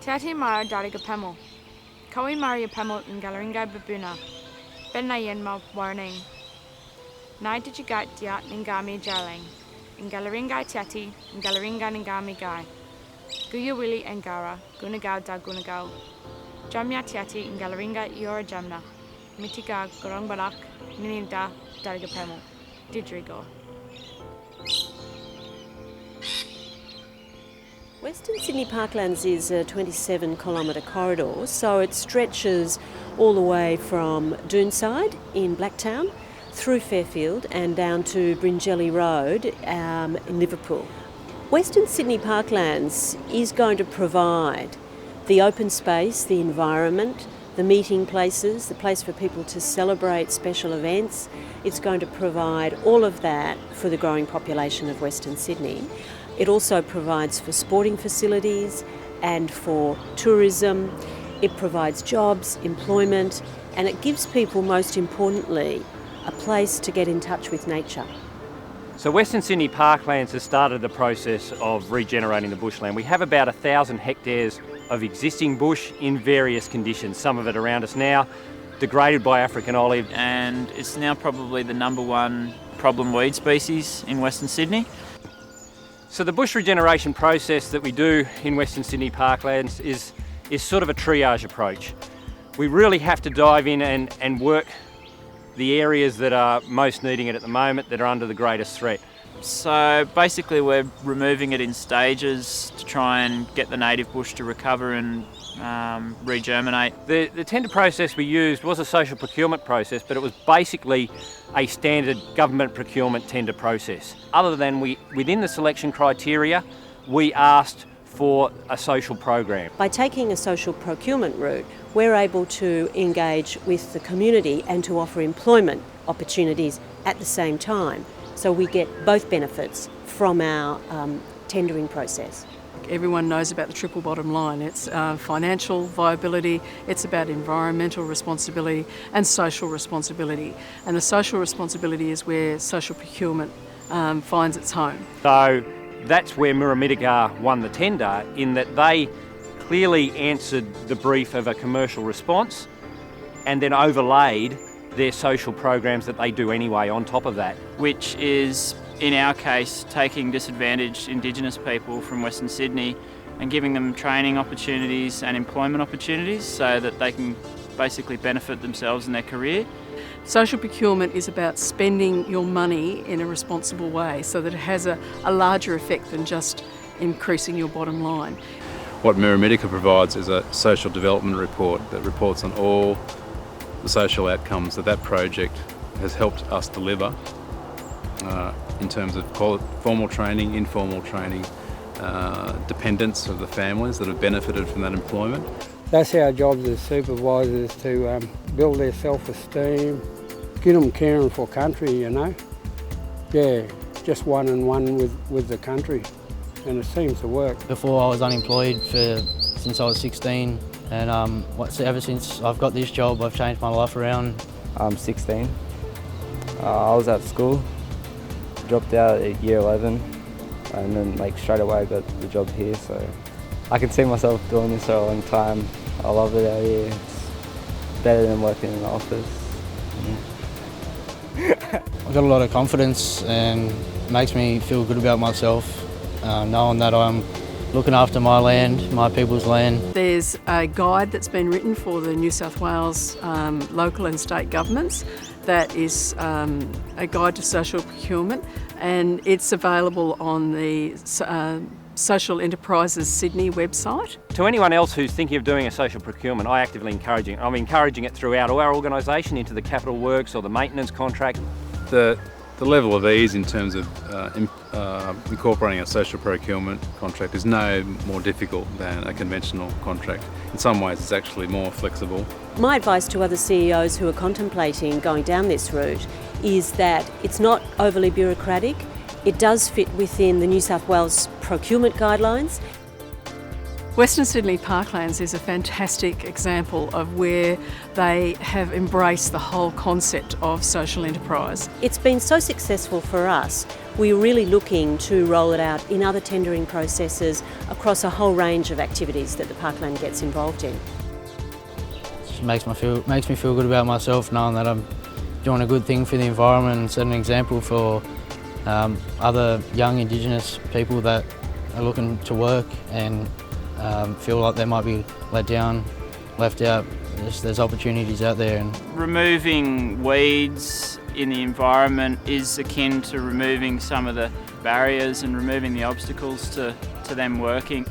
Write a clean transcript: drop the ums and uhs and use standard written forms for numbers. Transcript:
Te Mara Darug Pemel. Kawi Maria Pemel in Galaringa Babuna. Ben Nayen Ma Warning. Nai Dijigat Diat Ningami Jaling. In Galaringa Tiati, in Galaringa Ningami Gai. Guya Willi Engara, Gunagao da Gunagao. Jamya Tiati in Galaringa Iora Jamna. Mittigar Caring, Nininda Darug Pemel. Didrigo. Western Sydney Parklands is a 27-kilometre corridor, so it stretches all the way from Doonside in Blacktown through Fairfield and down to Bringelly Road in Liverpool. Western Sydney Parklands is going to provide the open space, the environment, the meeting places, the place for people to celebrate special events. It's going to provide all of that for the growing population of Western Sydney. It also provides for sporting facilities and for tourism. It provides jobs, employment, and it gives people, most importantly, a place to get in touch with nature. So Western Sydney Parklands has started the process of regenerating the bushland. We have about 1,000 hectares of existing bush in various conditions, some of it around us now, degraded by African olive. And it's now probably the #1 problem weed species in Western Sydney. So the bush regeneration process that we do in Western Sydney Parklands is sort of a triage approach. We really have to dive in and work the areas that are most needing it at the moment, that are under the greatest threat. So basically we're removing it in stages to try and get the native bush to recover and regerminate. The tender process we used was a social procurement process, but it was basically a standard government procurement tender process. Other than within the selection criteria, we asked for a social program. By taking a social procurement route, we're able to engage with the community and to offer employment opportunities at the same time. So we get both benefits from our tendering process. Everyone knows about the triple bottom line. It's financial viability, it's about environmental responsibility and social responsibility. And the social responsibility is where social procurement finds its home. So that's where Muru Mittigar won the tender, in that they clearly answered the brief of a commercial response and then overlaid their social programs that they do anyway on top of that. Which is, in our case, taking disadvantaged Indigenous people from Western Sydney and giving them training opportunities and employment opportunities so that they can basically benefit themselves in their career. Social procurement is about spending your money in a responsible way so that it has a larger effect than just increasing your bottom line. What Muru Mittigar provides is a social development report that reports on all the social outcomes that project has helped us deliver in terms of formal training, informal training, dependents of the families that have benefited from that employment. That's our jobs as supervisors, to build their self-esteem, get them caring for country, you know. Yeah, just one and one with the country, and it seems to work. Before I was unemployed since I was 16, and ever since I've got this job, I've changed my life around. I'm 16. I was at school, dropped out at year 11, and then straight away I got the job here, so I can see myself doing this for a long time. I love it out here. It's better than working in an office. I've got a lot of confidence and it makes me feel good about myself, knowing that I'm looking after my land, my people's land. There's a guide that's been written for the New South Wales local and state governments that is a guide to social procurement, and it's available on the Social Enterprises Sydney website. To anyone else who's thinking of doing a social procurement, I actively encourage it. I'm encouraging it throughout our organisation, into the capital works or the maintenance contract. The level of ease in terms of incorporating a social procurement contract is no more difficult than a conventional contract. In some ways it's actually more flexible. My advice to other CEOs who are contemplating going down this route is that it's not overly bureaucratic. It does fit within the New South Wales procurement guidelines. Western Sydney Parklands is a fantastic example of where they have embraced the whole concept of social enterprise. It's been so successful for us, we're really looking to roll it out in other tendering processes across a whole range of activities that the Parkland gets involved in. It makes me feel good about myself, knowing that I'm doing a good thing for the environment and setting an example for other young Indigenous people that are looking to work and feel like they might be let down, left out. There's opportunities out there. And removing weeds in the environment is akin to removing some of the barriers and removing the obstacles to them working.